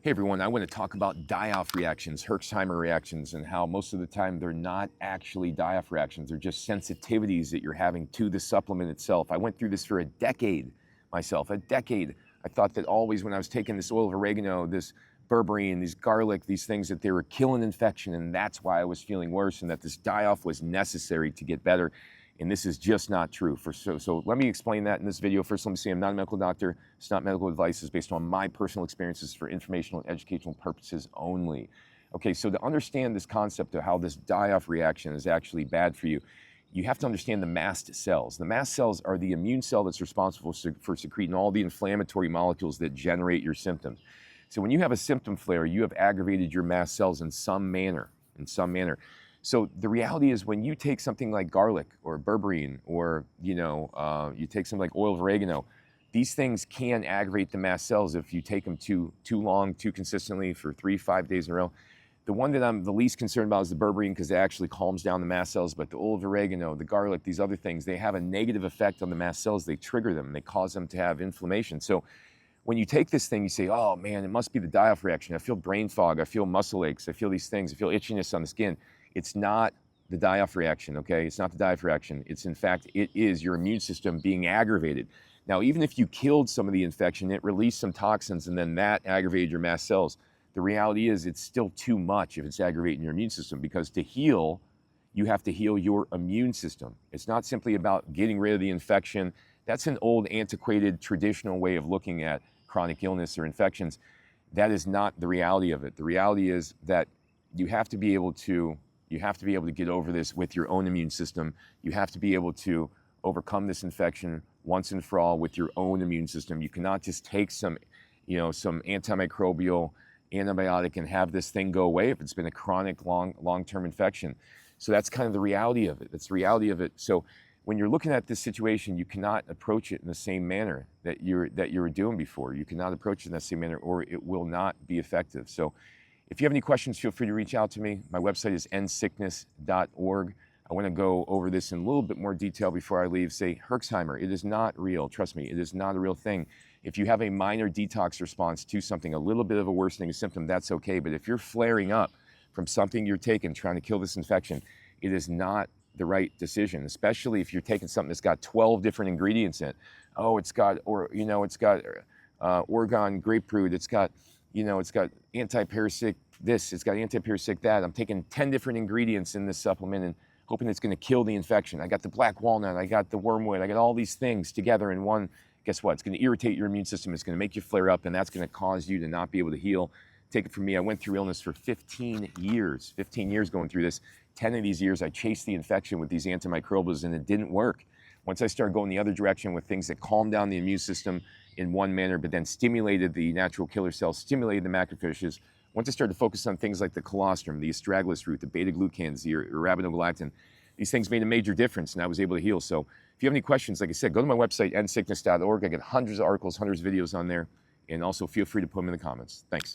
Hey everyone, I want to talk about die-off reactions, Herxheimer reactions, and how most of the time they're not actually die-off reactions. They're just sensitivities that you're having to the supplement itself. I went through this for a decade myself, a decade. I thought that always when I was taking this oil of oregano, this berberine, these garlic, these things, that they were killing infection, and that's why I was feeling worse, and that this die-off was necessary to get better. And this is just not true. So let me explain that in this video. First, let me say I'm not a medical doctor. It's not medical advice. It's based on my personal experiences for informational and educational purposes only. Okay, so to understand this concept of how this die-off reaction is actually bad for you, you have to understand the mast cells. The mast cells are the immune cell that's responsible for secreting all the inflammatory molecules that generate your symptoms. So when you have a symptom flare, you have aggravated your mast cells in some manner, So the reality is when you take something like garlic or berberine, or you take something like oil of oregano, these things can aggravate the mast cells if you take them too long, too consistently for 3-5 days in a row. The one that I'm the least concerned about is the berberine, because it actually calms down the mast cells. But the oil of oregano, the garlic, these other things, they have a negative effect on the mast cells. They trigger them. They cause them to have inflammation. So when you take this thing, you say, oh man, it must be the die-off reaction. I feel brain fog. I feel muscle aches. I feel these things. I feel itchiness on the skin. It's not the die-off reaction, okay? It's not the die-off reaction. It's, in fact, it is your immune system being aggravated. Now, even if you killed some of the infection, it released some toxins, and then that aggravated your mast cells. The reality is it's still too much if it's aggravating your immune system, because to heal, you have to heal your immune system. It's not simply about getting rid of the infection. That's an old, antiquated, traditional way of looking at chronic illness or infections. That is not the reality of it. The reality is that you have to be able to get over this with your own immune system. You have to be able to overcome this infection once and for all with your own immune system. You cannot just take some antimicrobial antibiotic and have this thing go away if it's been a chronic long-term infection. So that's kind of the reality of it. That's the reality of it. So when you're looking at this situation, you cannot approach it in the same manner that you were doing before. You cannot approach it in the same manner, or it will not be effective. So if you have any questions, feel free to reach out to me. My website is endsickness.org. I want to go over this in a little bit more detail before I leave. Say, Herxheimer, it is not real. Trust me, it is not a real thing. If you have a minor detox response to something, a little bit of a worsening symptom, that's okay. But if you're flaring up from something you're taking, trying to kill this infection, it is not the right decision, especially if you're taking something that's got 12 different ingredients in it. Oh, it's got Oregon grapefruit. It's got anti-parasitic this, it's got anti-parasitic that. I'm taking 10 different ingredients in this supplement and hoping it's going to kill the infection. I got the black walnut, I got the wormwood, I got all these things together in one. Guess what? It's going to irritate your immune system. It's going to make you flare up, and that's going to cause you to not be able to heal. Take it from me. I went through illness for 15 years going through this. 10 of these years, I chased the infection with these antimicrobials, and it didn't work. Once I started going the other direction with things that calmed down the immune system in one manner, but then stimulated the natural killer cells, stimulated the macrophages. Once I started to focus on things like the colostrum, the astragalus root, the beta-glucans, the arabinogalactin, these things made a major difference, and I was able to heal. So if you have any questions, like I said, go to my website, endsickness.org. I get hundreds of articles, hundreds of videos on there, and also feel free to put them in the comments. Thanks.